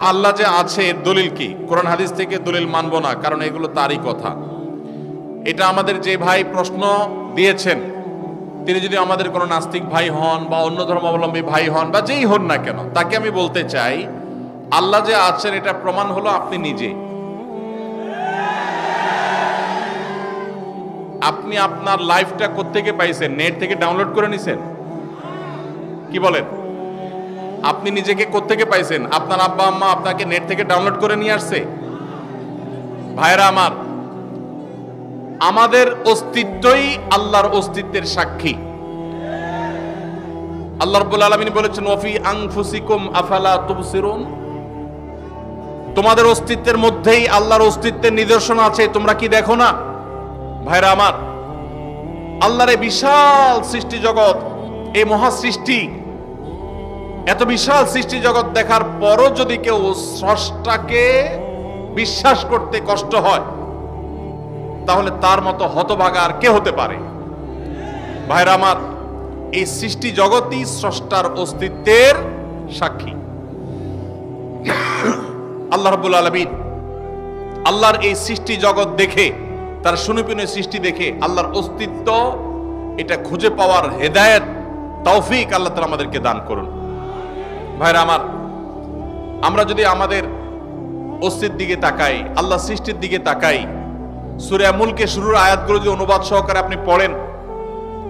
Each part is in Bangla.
আল্লাহ যে আছে এর দলিল কি? কোরআন হাদিস থেকে দলিল মানবো না, কারণ এগুলো তারই কথা। এটা আমাদের যে ভাই প্রশ্ন দিয়েছেন, তিনি যদি আমাদের কোনো নাস্তিক ভাই হন বা অন্য ধর্মাবলম্বী ভাই হন বা যেই হন না কেন, তাকে আমি বলতে চাই, আল্লাহ যে আছেন এটা প্রমাণ হলো আপনি নিজে। আপনি আপনার লাইফটা কোত্থেকে পাইছেন? নেট থেকে ডাউনলোড করে নিছেন? কি বলেন? আপনি নিজেকে কোত্থেকে পাইছেন? আপনার আব্বা আম্মা আপনাকে নেট থেকে ডাউনলোড করে নিয়ে আসছে? ভাইরা আমার, আমাদের অস্তিত্বই আল্লাহর অস্তিত্বের সাক্ষী। আল্লাহ রাব্বুল আলামিন বলেছেন, ওয়াফি আনফুসিকুম আফালা তুবসিরুন, তোমাদের অস্তিত্বের মধ্যেই আল্লাহর অস্তিত্বের নিদর্শন আছে, তোমরা কি দেখো না? ভাইরা আমার, আল্লাহর এই বিশাল সৃষ্টি জগৎ, এই মহা সৃষ্টি, এত বিশাল সৃষ্টি জগৎ দেখার পরও যদি কেউ স্রষ্টাকে বিশ্বাস করতে কষ্ট হয়, তাহলে তার মতো হতভাগা আর কে হতে পারে? ভাইরা আমার, এই সৃষ্টি জগৎই স্রষ্টার অস্তিত্বের সাক্ষী। আল্লাহ রাব্বুল আলামিন আল্লাহর এই সৃষ্টি জগৎ দেখে, তার সুনিপুণের সৃষ্টি দেখে আল্লাহর অস্তিত্ব এটা খুঁজে পাওয়ার হেদায়েত, তৌফিক আল্লাহ তাআলা আমাদেরকে দান করুন। ভাইরা আমার, আমরা যদি আমাদের অস্তিত্বের দিকে তাকাই, আল্লাহ সৃষ্টির দিকে তাকাই, সূরা মুলকে শুরুর আয়াতগুলো যদি অনুবাদ সহকারে আপনি পড়েন,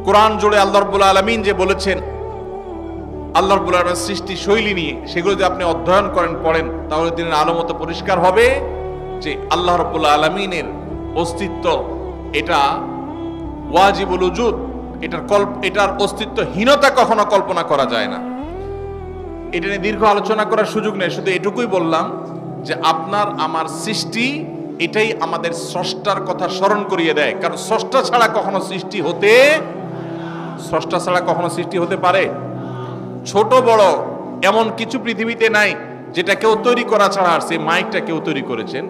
কোরআন জুড়ে আল্লাহ রাব্বুল আলামিন যে বলেছেন আল্লাহ রাব্বুল আলামিনের সৃষ্টি শৈলী নিয়ে, সেগুলো যদি আপনি অধ্যয়ন করেন, পড়েন, তাহলে দিনের আলো মতো পরিষ্কার হবে যে আল্লাহ রাব্বুল আলামিনের অস্তিত্ব এটা ওয়াজিবুল উজুদ, এটার অস্তিত্বহীনতা কখনো কল্পনা করা যায় না। এটা নিয়ে দীর্ঘ আলোচনা করার সুযোগ নেই, শুধু এটুকুই বললাম যে আপনার আমার সৃষ্টি এটাই আমাদের স্রষ্টার কথা স্মরণ করিয়ে দেয়। কারণ স্রষ্টা ছাড়া কখনো সৃষ্টি হতে পারে? ছোট বড় এমন কিছু পৃথিবীতে নাই যেটা কেউ তৈরি করা ছাড়া আসছে। মাইকটা কেউ তৈরি করেছেন,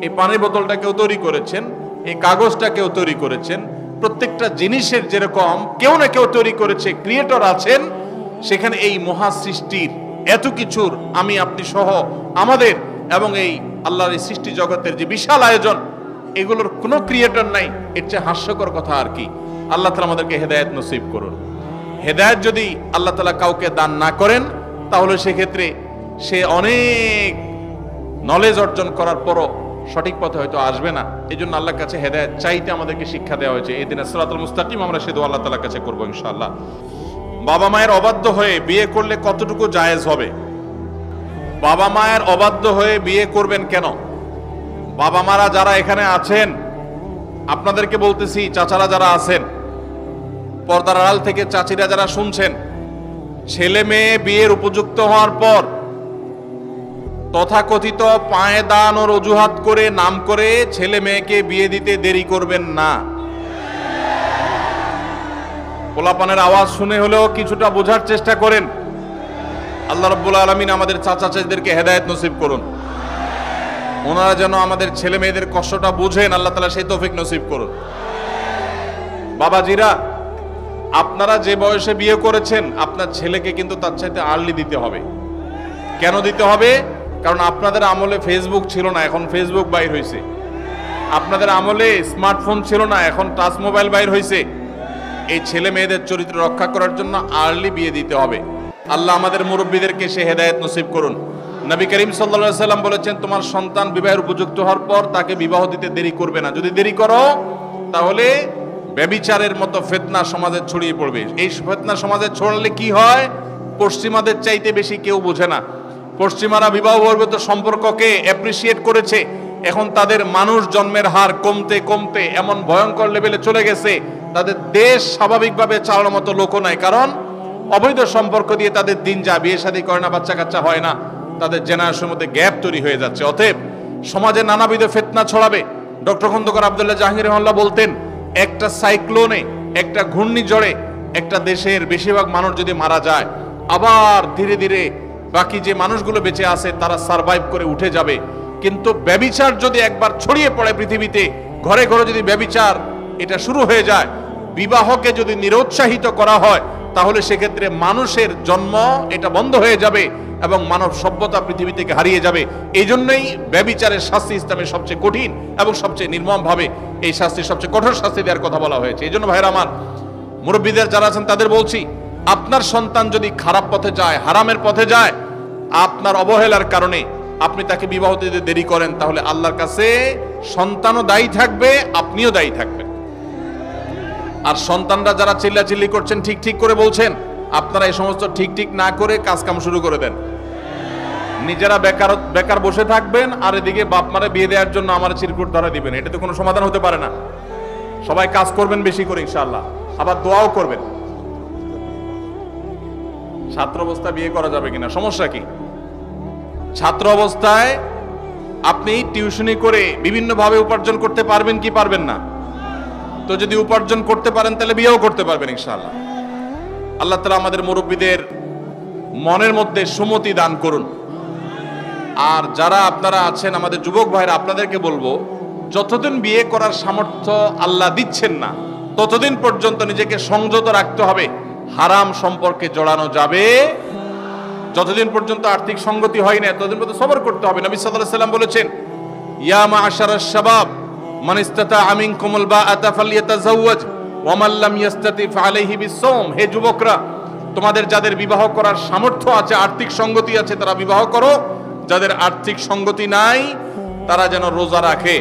এই পানির বোতলটা কেউ তৈরি করেছেন, এই কাগজটা কেউ তৈরি করেছেন। প্রত্যেকটা জিনিসের যেরকম কেউ না কেউ তৈরি করেছে, ক্রিয়েটর আছেন, সেখানে এই মহা সৃষ্টির এত কিছুর আমি আপনি সহ আমাদের এবং এই আল্লাহর এই সৃষ্টি জগতের যে বিশাল আয়োজন, এগুলোর কোনো ক্রিয়েটর নাই। এর চেয়ে হাস্যকর কথা আর কি? আল্লাহ তাআলা আমাদেরকে হেদায়েত নসিব করুন। হেদায়েত যদি আল্লাহ তাআলা কাউকে দান না করেন, তাহলে সেক্ষেত্রে সে অনেক নলেজ অর্জন করার পরও সঠিক পথে হয়তো আসবে না। এই জন্য আল্লাহর কাছে হেদায়েত চাইতে আমাদেরকে শিক্ষা দেওয়া হয়েছে। এই দিনে সিরাতুল মুস্তাকিম আমরা সে দোয়া আল্লাহ তাআলার কাছে করবো ইনশাআল্লাহ। বাবা মায়ের অবাধ্য হয়ে বিয়ে করলে কতটুকু জায়েজ হবে? বাবা মায়ের অবাধ্য হয়ে বিয়ে করবেন কেন? বাবা মারা যারা এখানে আছেন, আপনাদেরকে বলতেছি, চাচারা যারা আছেন, পর্দার আড়াল থেকে চাচিরা যারা শুনছেন, ছেলে মেয়ে বিয়ের উপযুক্ত হওয়ার পর তথাকথিত পায়ে দান ও অজুহাত করে নাম করে ছেলে মেয়েকে বিয়ে দিতে দেরি করবেন না। পোলাপানের আওয়াজ শুনে হলেও কিছুটা বোঝার চেষ্টা করেন। আল্লাহ রাব্বুল আলামিন আমাদের চাচা চাচিদেরকে হেদায়েত নসিব করুন। ওনারা যেন আমাদের ছেলে মেয়েদের কষ্টটা বুঝেন, আল্লাহ তাআলা সেই তৌফিক নসিব করুন। বাবাজিরা, আপনারা যে বয়সে বিয়ে করেছেন, আপনার ছেলেকে কিন্তু তার চাইতে আর্লি দিতে হবে। কেন দিতে হবে? কারণ আপনাদের আমলে ফেসবুক ছিল না, এখন ফেসবুক বাইর হয়েছে। আপনাদের আমলে স্মার্টফোন ছিল না, এখন টাচ মোবাইল বাইর হয়েছে। এই ছেলে মেয়েদের চরিত্র রক্ষা করার জন্য আর্লি বিয়ে দিতে হবে। আল্লাহ আমাদের মুরব্বীদেরকে সে হেদায়েত নসিব করুন। নবী করিম সাল্লাল্লাহু আলাইহি সাল্লাম বলেছেন, তোমার সন্তান বিবাহের উপযুক্ত হওয়ার পর তাকে বিবাহ দিতে দেরি করবে না। যদি দেরি করো, তাহলে ব্যভিচারের মতো ফিতনা সমাজে ছড়িয়ে পড়বে। এই ফিতনা সমাজে ছড়ালে কি হয়? পশ্চিমাদের চাইতে বেশি কেউ বোঝে না। পশ্চিমারা বিবাহ বহির্ভূত সম্পর্ককে অ্যাপ্রিসিয়েট করেছে। এখন তাদের মানুষ জন্মের হার কমতে কমতে এমন ভয়ঙ্কর লেভেলে চলে গেছে, তাদের দেশ স্বাভাবিকভাবে চালানোর মতো লোকও নাই। কারণ অবৈধ সম্পর্ক দিয়ে তাদের দিন যায়, বিয়ে শাদী করে না, বাচ্চা কাচ্চা হয় না, তাদের জেনারেশনের মধ্যে গ্যাপ তৈরি হয়ে যাচ্ছে। অতএব সমাজে নানাবিধ ফিতনা ছড়াবে। ডক্টর খন্দকার আব্দুল্লাহ জাহাঙ্গীর রহমাতুল্লাহ বলতেন, একটা সাইক্লোনে, একটা ঘূর্ণিঝড়ে একটা দেশের বেশিরভাগ মানুষ যদি মারা যায়, আবার ধীরে ধীরে বাকি যে মানুষগুলো বেঁচে আছে তারা সারভাইভ করে উঠে যাবে। কিন্তু ব্যভিচার যদি একবার ছড়িয়ে পড়ে পৃথিবীতে, ঘরে ঘরে যদি ব্যভিচার এটা শুরু হয়ে যায়, বিবাহকে যদি নিরুৎসাহিত করা হয়, তাহলে সেক্ষেত্রে মানুষের জন্ম এটা বন্ধ হয়ে যাবে। এবং মানব সভ্যতা পৃথিবী থেকে হারিয়ে যাবে। এই জন্যই ব্যভিচারের শাস্তি ইসলামের সবচেয়ে কঠিন এবং সবচেয়ে নির্মমভাবে এই শাস্তি, সবচেয়ে কঠোর শাস্তি দেওয়ার কথা বলা হয়েছে। এই জন্য ভাইরা আমার, মুরব্বীদের যারা আছেন তাদের বলছি, আপনার সন্তান যদি খারাপ পথে যায়, হারামের পথে যায়, আপনার অবহেলার কারণে আপনি তাকে বিবাহ দিতে দেরি করেন, তাহলে আল্লাহর কাছে সন্তানও দায়ী থাকবে, আপনিও দায়ী থাকবেন। আর সন্তানরা যারা চিল্লাচিল্লি করছেন, ঠিক ঠিক করে বলছেন, আপনারা এই সমস্ত ঠিক ঠিক না করে কাজ কাম শুরু করে দেন। নিজেরা বেকার বসে থাকবেন, আর এদিকে বাপ মারে বিয়ে দেওয়ার জন্য আমার চিরকুট ধরা দিবেন। এটা তো কোনো সমাধান হতে পারে না। সবাই কাজ করবেন বেশি করে ইনশাআল্লাহ, আবার দোয়াও করবেন। ছাত্র অবস্থায় বিয়ে করা যাবে কিনা, সমস্যা কি? ছাত্র অবস্থায় আপনি টিউশনি করে বিভিন্নভাবে উপার্জন করতে পারবেন কি পারবেন না? তো যদি উপার্জন করতে পারেন তাহলে বিয়েও করতে পারবেন ইনশাআল্লাহ। আল্লাহ তাআলা আমাদের মুরব্বীদের মনের মধ্যে সুমতি দান করুন। আর যারা আপনারা আছেন আমাদের যুবক ভাইরা, আপনাদেরকে বলবো, যতদিন বিয়ে করার সামর্থ্য আল্লাহ দিচ্ছেন না, ততদিন পর্যন্ত নিজেকে সংযত রাখতে হবে, হারাম সম্পর্কে জড়ানো যাবে। যতদিন পর্যন্ত আর্থিক সঙ্গতি হয় না, ততদিন পর্যন্ত সবর করতে হবে। নবী সাল্লাল্লাহু আলাইহি ওয়াসাল্লাম বলেছেন, ইয়া মা'আশারাশ শাবাব মান ইসতাতাআ মিনকুমুল বাআতা ফালইয়াতাযাওয়াজ ওয়া মান লাম ইসতাতি ফাআলাইহি বিস-সাওম। হে যুবকরা, তোমাদের যাদের বিবাহ করার সামর্থ্য আছে, আর্থিক সঙ্গতি আছে, তারা বিবাহ করো। যাদের আর্থিক সঙ্গতি নাই তারা যেন রোজা রাখে,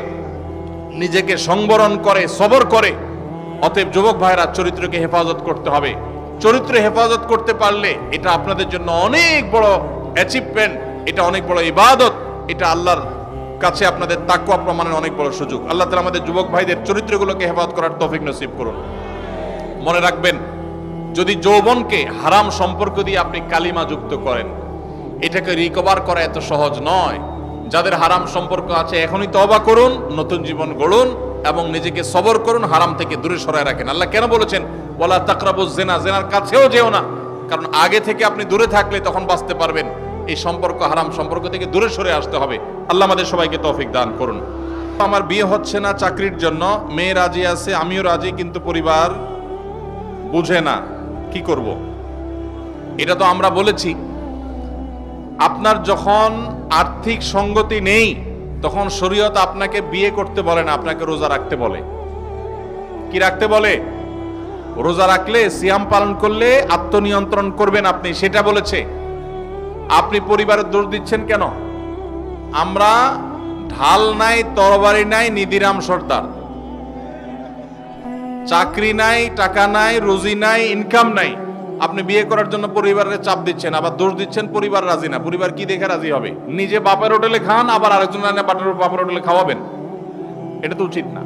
নিজেকে সংবরণ করে, সবর করে। অতএব যুবক ভাইরা, চরিত্রকে হেফাজত করতে হবে। চরিত্র হেফাজত করতে পারলে এটা আপনাদের জন্য অনেক বড় অ্যাচিভমেন্ট, এটা অনেক বড় ইবাদত, এটা আল্লাহর কাছে আপনাদের তাকওয়া প্রমাণের অনেক বড় সুযোগ। আল্লাহ তাআলা আমাদের যুবক ভাইদের চরিত্রগুলোকে হেফাজত করার তৌফিক নসিব করুন। মনে রাখবেন, যদি যৌবনকে হারাম সম্পর্ক দিয়ে আপনি কালিমা যুক্ত করেন, এটাকে রিকভার করা এত সহজ নয়। যাদের হারাম সম্পর্ক আছে এখনই তওবা করুন, নতুন জীবন গড়ুন এবং নিজেকে সবর করুন, হারাম থেকে দূরে সরায় রাখেন। আল্লাহ কেন বলেছেন ওয়ালা তাকরাবুজ জিনা, জিনার কাছেও যেও না? কারণ আগে থেকে আপনি দূরে থাকলে তখন বাঁচতে পারবেন। এই সম্পর্ক, হারাম সম্পর্ক থেকে দূরে সরে আসতে হবে। আল্লাহ আমাদের সবাইকে তৌফিক দান করুন। আমার বিয়ে হচ্ছে না চাকরির জন্য, মেয়ে রাজি আছে, আমিও রাজি, কিন্তু পরিবার বুঝে না, কি করব? এটা তো আমরা বলেছি, আপনার যখন আর্থিক সঙ্গতি নেই তখন শরীয়ত আপনাকে বিয়ে করতে বলে না, আপনাকে রোজা রাখতে বলে। কি রাখতে বলে? রোজা রাখলে, সিয়াম পালন করলে আত্মনিয়ন্ত্রণ করবেন আপনি, সেটা বলেছে। আপনি পরিবারের দোষ দিচ্ছেন কেন? আমরা ঢাল নাই, তরবারি নাই, নিদিরাম সর্দার। চাকরি নাই, টাকা নাই, রুজি নাই, ইনকাম নাই, আপনি বিয়ে করার জন্য পরিবারের চাপ দিচ্ছেন, আবার দোষ দিচ্ছেন পরিবার রাজি না। পরিবার কি দেখে রাজি হবে? নিজে বাপের হোটেলে খান, আবার আরেকজন বাপের হোটেলে খাওয়াবেন, এটা তো উচিত না।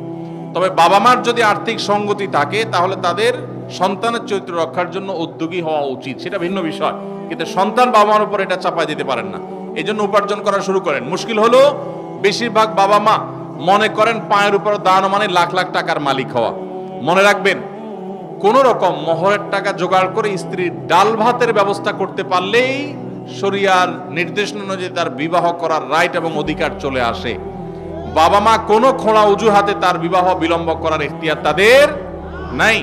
তবে বাবা মার যদি আর্থিক সঙ্গতি থাকে তাহলে তাদের সন্তানের চরিত্র রক্ষার জন্য উদ্যোগী হওয়া উচিত, সেটা ভিন্ন বিষয়। কিন্তু সন্তান বাবা মার উপর এটা চাপাই দিতে পারেন না। এই জন্য উপার্জন করা শুরু করেন। মুশকিল হলো বেশিরভাগ বাবা মা মনে করেন পায়ের উপর দাঁড়ানো মানে লাখ লাখ টাকার মালিক হওয়া। মনে রাখবেন, কোন রকম মোহরের টাকা জোগাড় করে স্ত্রীর ডাল ভাতের ব্যবস্থা করতে পারলেই শরিয়ার নির্দেশনা অনুযায়ী তার বিবাহ করার রাইট এবং অধিকার চলে আসে। বাবা মা কোনো খোলা অজুহাতে তার বিবাহ বিলম্ব করার ইখতিয়ার তাদের নাই।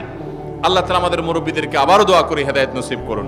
আল্লাহ তাআলা আমাদের মুরব্বীদেরকে আবারও দোয়া করে হেদায়েত নসিব করুন।